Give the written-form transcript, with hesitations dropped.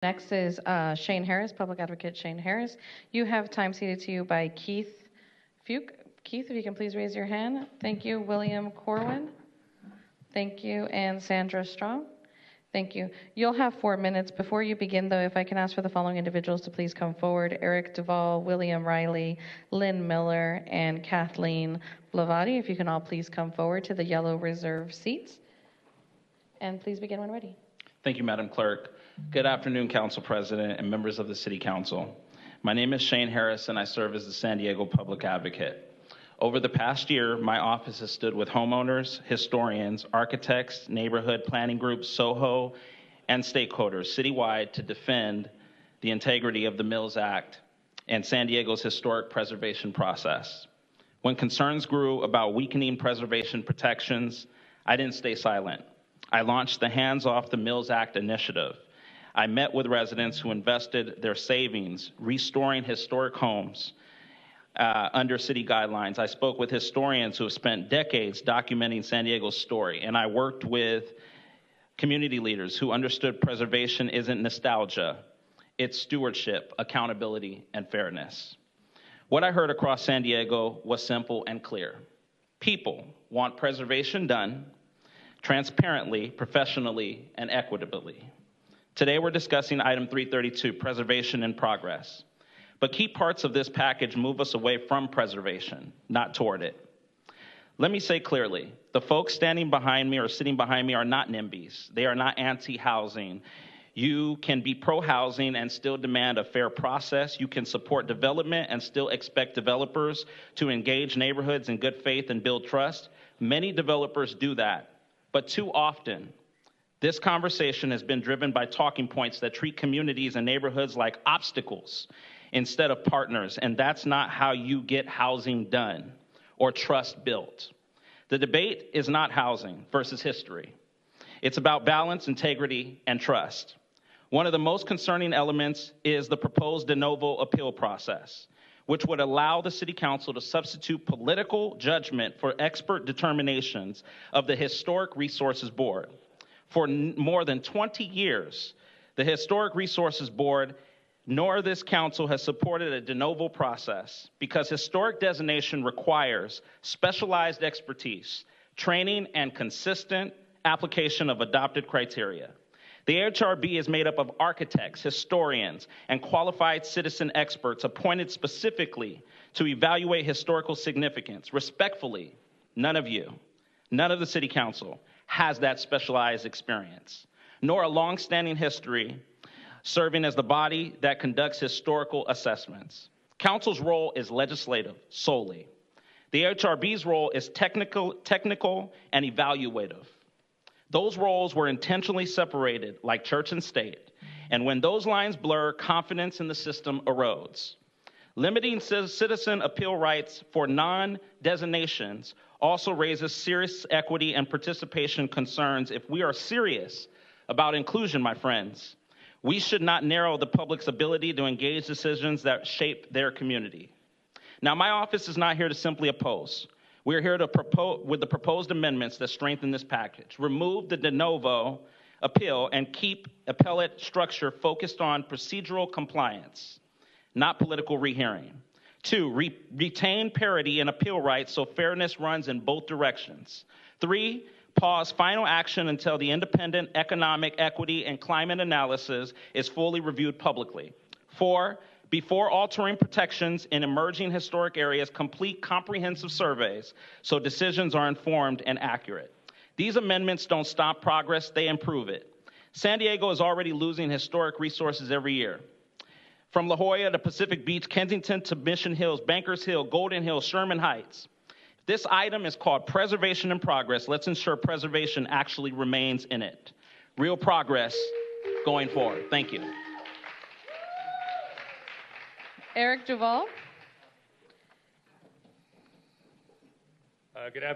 Next is Shane Harris, Public Advocate Shane Harris. You have time ceded to you by Keith Fuke. Keith, if you can please raise your hand. Thank you. William Corwin. Thank you. And Sandra Strong. Thank you. You'll have 4 minutes. Before you begin, though, if I can ask for the following individuals to please come forward: Eric Duvall, William Riley, Lynn Miller, and Kathleen Blavati. If you can all please come forward to the yellow reserve seats. And please begin when ready. Thank you, Madam Clerk. Good afternoon, Council President and members of the City Council. My name is Shane Harris, and I serve as the San Diego Public Advocate. Over the past year, my office has stood with homeowners, historians, architects, neighborhood planning groups, SOHO, and stakeholders citywide to defend the integrity of the Mills Act and San Diego's historic preservation process. When concerns grew about weakening preservation protections, I didn't stay silent. I launched the Hands Off the Mills Act initiative. I met with residents who invested their savings restoring historic homes under city guidelines. I spoke with historians who have spent decades documenting San Diego's story, and I worked with community leaders who understood preservation isn't nostalgia, it's stewardship, accountability, and fairness. What I heard across San Diego was simple and clear. People want preservation done transparently, professionally, and equitably. Today we're discussing item 332, preservation in progress. But key parts of this package move us away from preservation, not toward it. Let me say clearly, the folks standing behind me or sitting behind me are not NIMBYs. They are not anti-housing. You can be pro-housing and still demand a fair process. You can support development and still expect developers to engage neighborhoods in good faith and build trust. Many developers do that, but too often, this conversation has been driven by talking points that treat communities and neighborhoods like obstacles instead of partners, and that's not how you get housing done or trust built. The debate is not housing versus history. It's about balance, integrity, and trust. One of the most concerning elements is the proposed de novo appeal process, which would allow the City Council to substitute political judgment for expert determinations of the Historic Resources Board. For more than 20 years, the Historic Resources Board nor this council has supported a de novo process because historic designation requires specialized expertise, training, and consistent application of adopted criteria. The HRB is made up of architects, historians, and qualified citizen experts appointed specifically to evaluate historical significance. Respectfully, none of you, none of the City Council has that specialized experience, nor a long-standing history serving as the body that conducts historical assessments. Council's role is legislative solely. The HRB's role is technical and evaluative. Those roles were intentionally separated like church and state, and when those lines blur, confidence in the system erodes. Limiting citizen appeal rights for non-designations also raises serious equity and participation concerns. If we are serious about inclusion, my friends, we should not narrow the public's ability to engage decisions that shape their community. Now, my office is not here to simply oppose. We're here to propose with the proposed amendments that strengthen this package, remove the de novo appeal, and keep appellate structure focused on procedural compliance, not political rehearing. 2, retain parity in appeal rights so fairness runs in both directions. 3, pause final action until the independent economic, equity, and climate analysis is fully reviewed publicly. 4, before altering protections in emerging historic areas, complete comprehensive surveys so decisions are informed and accurate. These amendments don't stop progress, they improve it. San Diego is already losing historic resources every year. From La Jolla to Pacific Beach, Kensington to Mission Hills, Bankers Hill, Golden Hills, Sherman Heights. This item is called Preservation in Progress. Let's ensure preservation actually remains in it. Real progress going forward. Thank you. Eric Duvall. Good afternoon.